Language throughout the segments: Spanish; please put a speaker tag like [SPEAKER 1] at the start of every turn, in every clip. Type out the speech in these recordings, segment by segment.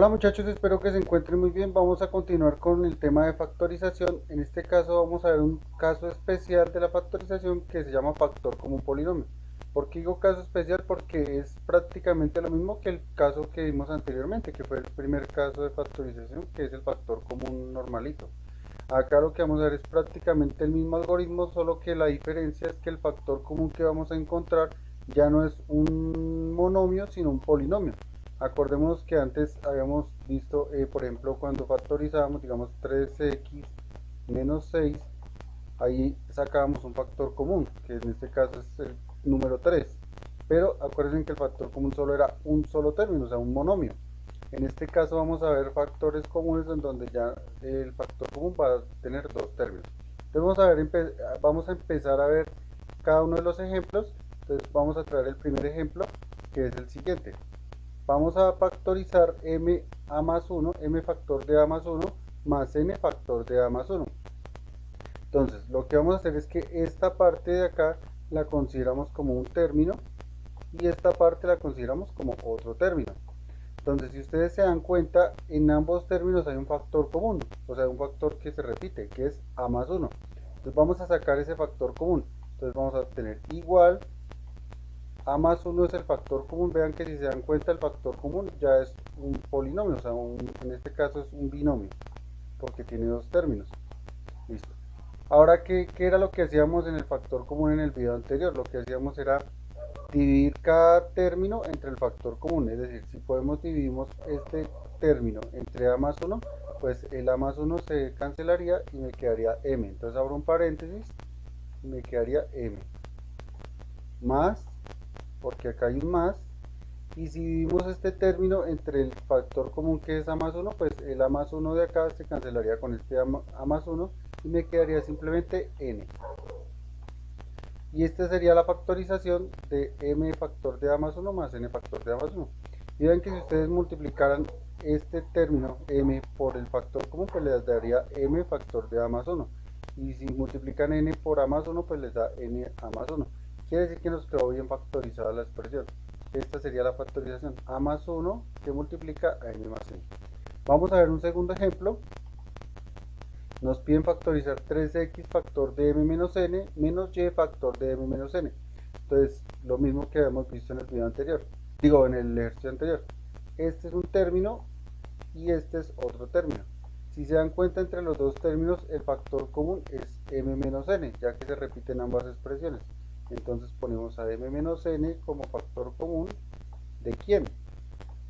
[SPEAKER 1] Hola muchachos, espero que se encuentren muy bien. Vamos a continuar con el tema de factorización. En este caso vamos a ver un caso especial de la factorización que se llama factor común polinomio. ¿Por qué digo caso especial? Porque es prácticamente lo mismo que el caso que vimos anteriormente, que fue el primer caso de factorización, que es el factor común normalito. Acá lo que vamos a ver es prácticamente el mismo algoritmo, solo que la diferencia es que el factor común que vamos a encontrar ya no es un monomio, sino un polinomio. Acordémonos que antes habíamos visto, por ejemplo, cuando factorizábamos, digamos, 3x menos 6, ahí sacábamos un factor común, que en este caso es el número 3. Pero acuérdense que el factor común solo era un solo término, o sea, un monomio. En este caso vamos a ver factores comunes en donde ya el factor común va a tener dos términos. Entonces vamos a empezar a ver cada uno de los ejemplos. Entonces vamos a traer el primer ejemplo, que es el siguiente. Vamos a factorizar m a más 1, m factor de a más 1, más n factor de a más 1. Entonces, lo que vamos a hacer es que esta parte de acá la consideramos como un término y esta parte la consideramos como otro término. Entonces, si ustedes se dan cuenta, en ambos términos hay un factor común, o sea, un factor que se repite, que es a más 1. Entonces, vamos a sacar ese factor común. Entonces, vamos a tener igual a más 1 es el factor común. Vean que si se dan cuenta, el factor común ya es un polinomio, o sea, en este caso es un binomio, porque tiene dos términos. Listo. Ahora, ¿qué era lo que hacíamos en el factor común en el video anterior? Lo que hacíamos era dividir cada término entre el factor común. Es decir, si podemos dividimos este término entre a más 1, pues el a más 1 se cancelaría y me quedaría m. Entonces abro un paréntesis y me quedaría m. Más, porque acá hay un más. Y si dividimos este término entre el factor común que es a más 1, pues el a más 1 de acá se cancelaría con este a más 1 y me quedaría simplemente n. Y esta sería la factorización de m factor de a más 1 más n factor de a más 1. Y ven que si ustedes multiplicaran este término m por el factor común, pues les daría m factor de a más 1. Y si multiplican n por a más 1, pues les da n a más 1. Quiere decir que nos quedó bien factorizada la expresión. Esta sería la factorización a más 1 que multiplica a n más n. Vamos a ver un segundo ejemplo. Nos piden factorizar 3x factor de m menos n menos y factor de m menos n. Entonces, lo mismo que habíamos visto en el video anterior. Digo, en el ejercicio anterior. Este es un término y este es otro término. Si se dan cuenta, entre los dos términos el factor común es m menos n, ya que se repiten ambas expresiones. Entonces ponemos a m menos n como factor común de quién.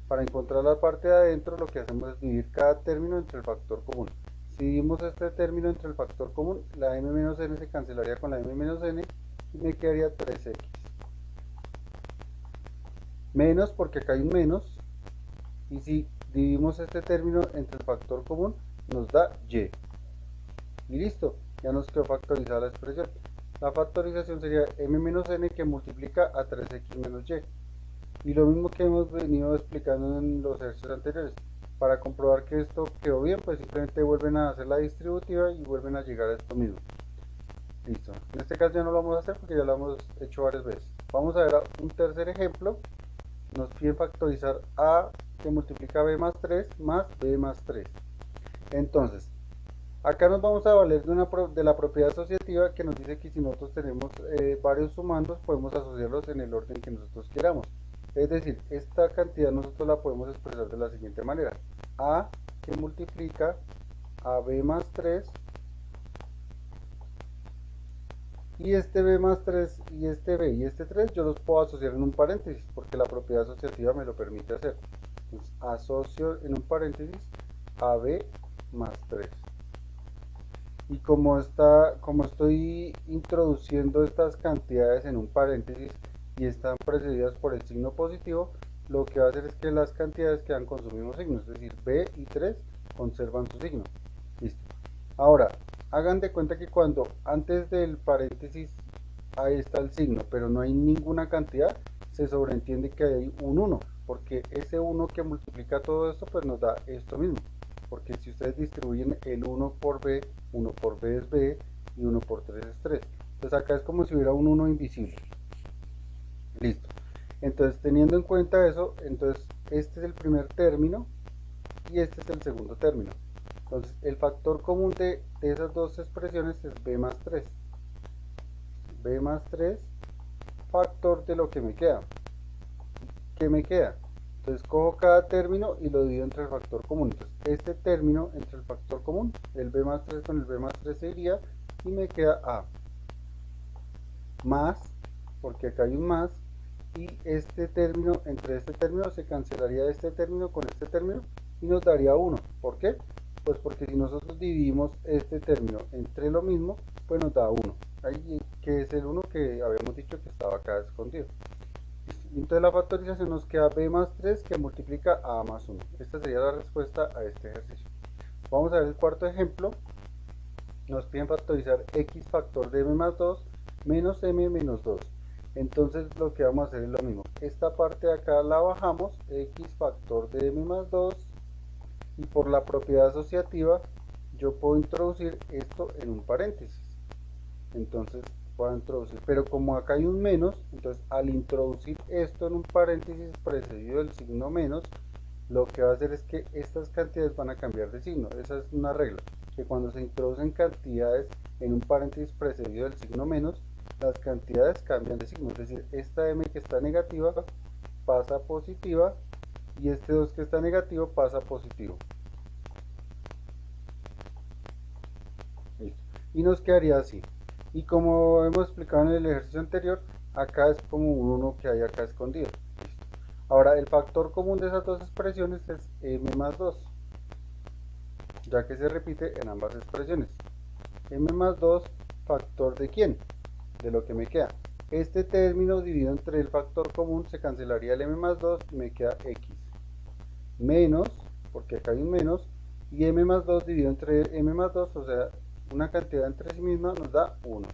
[SPEAKER 1] Para encontrar la parte de adentro, lo que hacemos es dividir cada término entre el factor común. Si dividimos este término entre el factor común, la m menos n se cancelaría con la m menos n y me quedaría 3x. Menos, porque acá hay un menos, y si dividimos este término entre el factor común, nos da y. Y listo, ya nos quedó factorizada la expresión. La factorización sería m menos n que multiplica a 3x menos y. Y lo mismo que hemos venido explicando en los ejercicios anteriores. Para comprobar que esto quedó bien, pues simplemente vuelven a hacer la distributiva y vuelven a llegar a esto mismo. Listo. En este caso ya no lo vamos a hacer porque ya lo hemos hecho varias veces. Vamos a ver un tercer ejemplo. Nos piden factorizar a que multiplica b más 3 más b más 3. Entonces, acá nos vamos a valer de la propiedad asociativa que nos dice que si nosotros tenemos varios sumandos, podemos asociarlos en el orden que nosotros queramos. Es decir, esta cantidad nosotros la podemos expresar de la siguiente manera. A que multiplica a b más 3 y este b más 3 y este b y este 3 yo los puedo asociar en un paréntesis porque la propiedad asociativa me lo permite hacer. Entonces, asocio en un paréntesis a b más 3. Y como estoy introduciendo estas cantidades en un paréntesis y están precedidas por el signo positivo, lo que va a hacer es que las cantidades quedan con su mismo signo, es decir, b y 3 conservan su signo. Listo. Ahora, hagan de cuenta que cuando antes del paréntesis ahí está el signo, pero no hay ninguna cantidad, se sobreentiende que hay un 1, porque ese 1 que multiplica todo esto, pues nos da esto mismo. Porque si ustedes distribuyen el 1 por b, 1 por b es b y 1 por 3 es 3. Entonces acá es como si hubiera un 1 invisible. Listo. Entonces teniendo en cuenta eso, entonces este es el primer término y este es el segundo término. Entonces el factor común de esas dos expresiones es b más 3. b más 3 factor de lo que me queda. ¿Qué me queda? Entonces cojo cada término y lo divido entre el factor común. Entonces este término entre el factor común, el b más 3 con el b más 3 se iría y me queda a más, porque acá hay un más, y este término entre este término se cancelaría este término con este término y nos daría 1. ¿Por qué? Pues porque si nosotros dividimos este término entre lo mismo, pues nos da 1. Ahí que es el 1 que habíamos dicho que estaba acá escondido. Entonces la factorización nos queda b más 3 que multiplica a más 1. Esta sería la respuesta a este ejercicio. Vamos a ver el cuarto ejemplo. Nos piden factorizar x factor de m más 2 menos m menos 2. Entonces lo que vamos a hacer es lo mismo. Esta parte de acá la bajamos, x factor de m más 2, y por la propiedad asociativa yo puedo introducir esto en un paréntesis. Entonces puedo introducir, pero como acá hay un menos, entonces al introducir esto en un paréntesis precedido del signo menos, lo que va a hacer es que estas cantidades van a cambiar de signo. Esa es una regla, que cuando se introducen cantidades en un paréntesis precedido del signo menos, las cantidades cambian de signo. Es decir, esta m que está negativa pasa a positiva y este 2 que está negativo pasa a positivo. Listo. Y nos quedaría así. Y como hemos explicado en el ejercicio anterior, acá es como un 1 que hay acá escondido. Listo. Ahora el factor común de esas dos expresiones es m más 2, ya que se repite en ambas expresiones. M más 2, factor de quién, de lo que me queda. Este término dividido entre el factor común se cancelaría el m más 2 y me queda x. Menos, porque acá hay un menos, y m más 2 dividido entre m más 2, o sea, una cantidad entre sí misma nos da 1.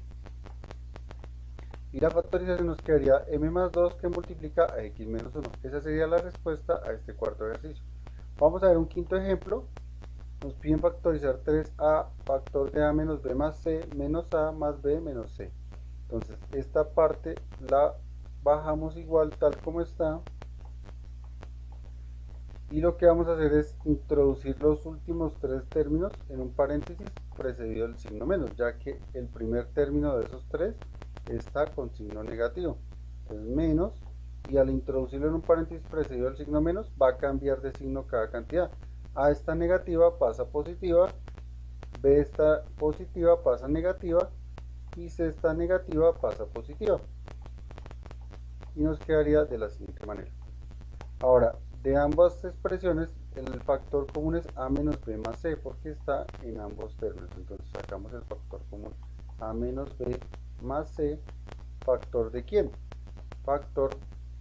[SPEAKER 1] Y la factorización nos quedaría m más 2 que multiplica a x menos 1. Esa sería la respuesta a este cuarto ejercicio. Vamos a ver un quinto ejemplo. Nos piden factorizar 3a factor de a menos b más c menos a más b menos c. Entonces esta parte la bajamos igual tal como está. Y lo que vamos a hacer es introducir los últimos tres términos en un paréntesis precedido del signo menos, ya que el primer término de esos tres está con signo negativo. Entonces menos, y al introducirlo en un paréntesis precedido del signo menos, va a cambiar de signo cada cantidad. A esta negativa pasa positiva, B esta positiva pasa negativa, y C esta negativa pasa positiva. Y nos quedaría de la siguiente manera. Ahora, de ambas expresiones, el factor común es a menos b más c, porque está en ambos términos. Entonces sacamos el factor común a menos b más c, factor de quién, factor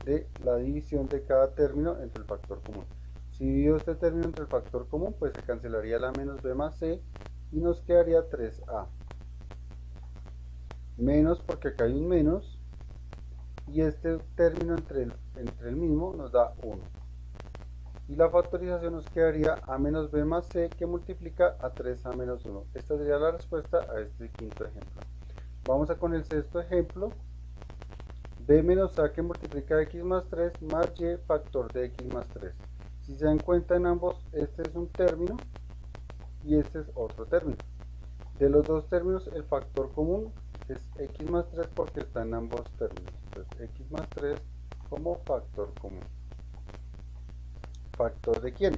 [SPEAKER 1] de la división de cada término entre el factor común. Si divido este término entre el factor común, pues se cancelaría la menos b más c y nos quedaría 3a. Menos, porque acá hay un menos, y este término entre el mismo nos da 1. Y la factorización nos quedaría a menos b más c que multiplica a 3a menos 1. Esta sería la respuesta a este quinto ejemplo. Vamos a con el sexto ejemplo. b menos a que multiplica a x más 3 más y factor de x más 3. Si se dan cuenta, en ambos este es un término y este es otro término. De los dos términos el factor común es x más 3 porque está en ambos términos. Entonces x más 3 como factor común. ¿Factor de quién?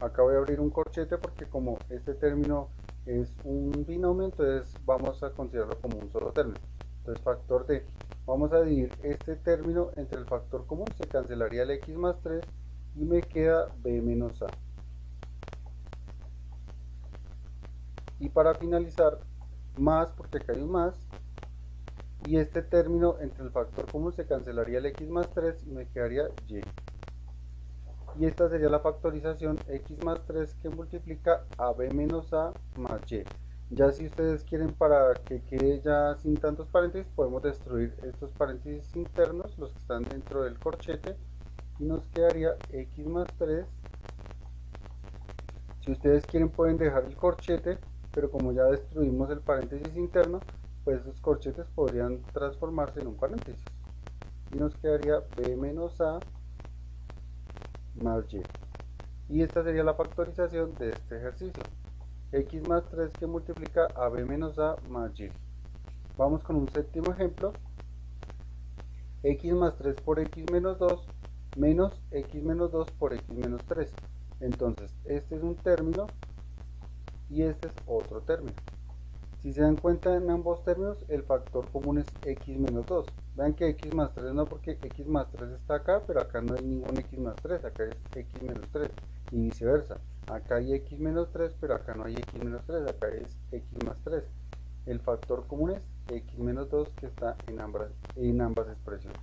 [SPEAKER 1] Acá voy a abrir un corchete porque como este término es un binomio, entonces vamos a considerarlo como un solo término. Entonces factor de, vamos a dividir este término entre el factor común, se cancelaría el x más 3 y me queda b menos a. Y para finalizar, más, porque acá hay un más, y este término entre el factor común se cancelaría el x más 3 y me quedaría y. Y esta sería la factorización x más 3 que multiplica a b menos a más y. Ya si ustedes quieren, para que quede ya sin tantos paréntesis, podemos destruir estos paréntesis internos, los que están dentro del corchete, y nos quedaría x más 3. Si ustedes quieren pueden dejar el corchete, pero como ya destruimos el paréntesis interno, pues esos corchetes podrían transformarse en un paréntesis. Y nos quedaría b menos a más y. Y esta sería la factorización de este ejercicio. X más 3 que multiplica a b menos a más y. Vamos con un séptimo ejemplo. X más 3 por x menos 2 menos x menos 2 por x menos 3. Entonces, este es un término y este es otro término. Si se dan cuenta, en ambos términos el factor común es x menos 2. Vean que x más 3 no, porque x más 3 está acá, pero acá no hay ningún x más 3, acá es x menos 3. Y viceversa, acá hay x menos 3, pero acá no hay x menos 3, acá es x más 3. El factor común es x menos 2 que está en ambas expresiones.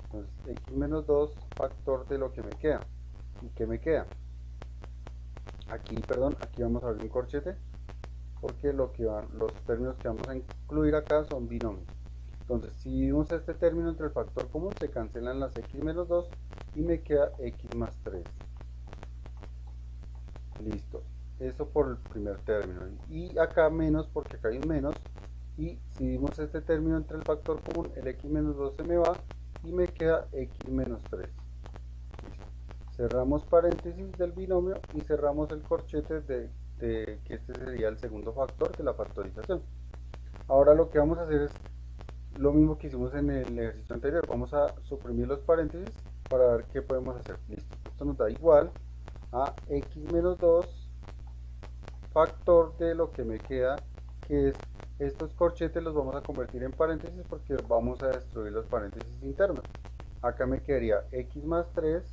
[SPEAKER 1] Entonces, x menos 2 factor de lo que me queda. ¿Y qué me queda? Aquí vamos a abrir un corchete, porque los términos que vamos a incluir acá son binomios. Entonces, si dividimos este término entre el factor común, se cancelan las x menos 2 y me queda x más 3. Listo. Eso por el primer término. Y acá menos, porque acá hay un menos. Y si dividimos este término entre el factor común, el x menos 2 se me va y me queda x menos 3. Listo. Cerramos paréntesis del binomio y cerramos el corchete de que este sería el segundo factor de la factorización. Ahora lo que vamos a hacer es lo mismo que hicimos en el ejercicio anterior. Vamos a suprimir los paréntesis para ver qué podemos hacer. Listo. Esto nos da igual a x menos 2 factor de lo que me queda, que es estos corchetes los vamos a convertir en paréntesis porque vamos a destruir los paréntesis internos. Acá me quedaría x más 3.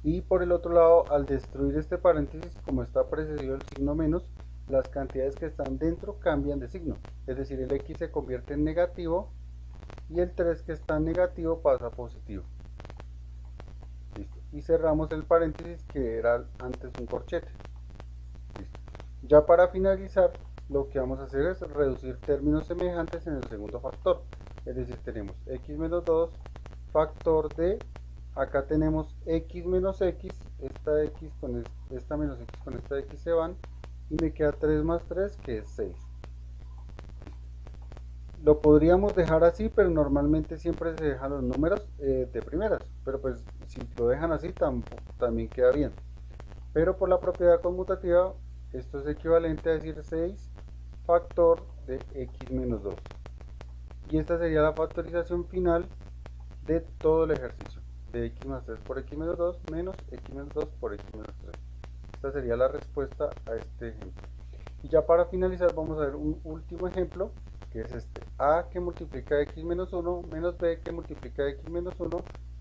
[SPEAKER 1] Y por el otro lado, al destruir este paréntesis, como está precedido el signo menos, las cantidades que están dentro cambian de signo. Es decir, el x se convierte en negativo y el 3 que está en negativo pasa a positivo. Listo. Y cerramos el paréntesis que era antes un corchete. Listo. Ya para finalizar, lo que vamos a hacer es reducir términos semejantes en el segundo factor. Es decir, tenemos x menos 2 factor de... Acá tenemos x menos x, esta x con esta menos x con esta x se van y me queda 3 más 3 que es 6. Lo podríamos dejar así, pero normalmente siempre se dejan los números de primeras, pero pues si lo dejan así también queda bien. Pero por la propiedad conmutativa, esto es equivalente a decir 6 factor de x menos 2. Y esta sería la factorización final de todo el ejercicio. De x más 3 por x menos 2 menos x menos 2 por x menos 3. Esta sería la respuesta a este ejemplo. Y ya para finalizar vamos a ver un último ejemplo, que es este. A que multiplica x menos 1 menos b que multiplica x menos 1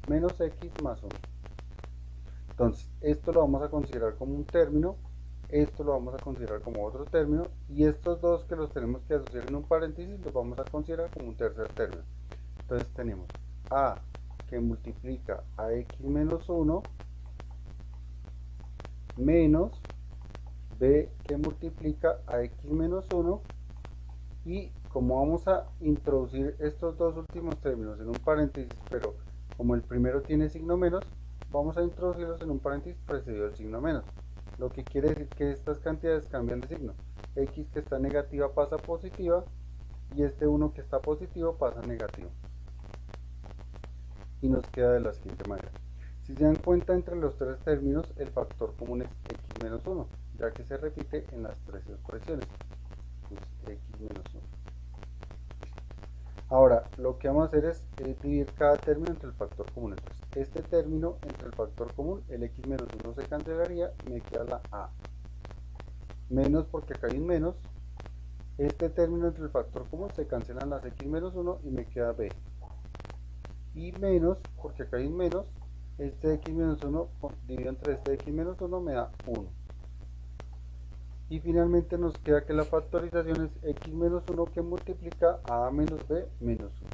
[SPEAKER 1] menos x más 1. Entonces, esto lo vamos a considerar como un término, esto lo vamos a considerar como otro término, y estos dos que los tenemos que asociar en un paréntesis los vamos a considerar como un tercer término. Entonces tenemos a que multiplica a x menos 1 menos b que multiplica a x menos 1, y como vamos a introducir estos dos últimos términos en un paréntesis, pero como el primero tiene signo menos, vamos a introducirlos en un paréntesis precedido del signo menos, lo que quiere decir que estas cantidades cambian de signo. X que está negativa pasa a positiva y este 1 que está positivo pasa a negativo. Y nos queda de la siguiente manera. Si se dan cuenta, entre los tres términos el factor común es x menos 1, ya que se repite en las tres expresiones. Entonces, x menos 1. Ahora, lo que vamos a hacer es dividir cada término entre el factor común. Entonces, este término entre el factor común, el x menos 1 se cancelaría y me queda la a. Menos porque acá hay un menos. Este término entre el factor común se cancelan las x menos 1 y me queda b. Y menos, porque acá hay un menos, este x menos 1 dividido entre este x menos 1 me da 1. Y finalmente nos queda que la factorización es x menos 1 que multiplica a menos b menos 1.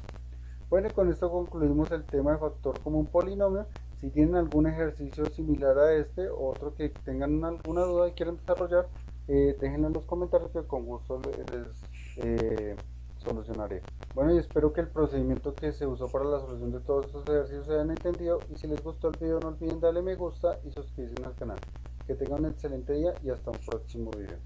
[SPEAKER 1] Bueno, y con esto concluimos el tema de factor común polinomio. Si tienen algún ejercicio similar a este o otro que tengan alguna duda y quieran desarrollar, déjenlo en los comentarios que con gusto les solucionaré. Bueno, y espero que el procedimiento que se usó para la solución de todos estos ejercicios se hayan entendido, y si les gustó el video no olviden darle me gusta y suscribirse al canal. Que tengan un excelente día y hasta un próximo video.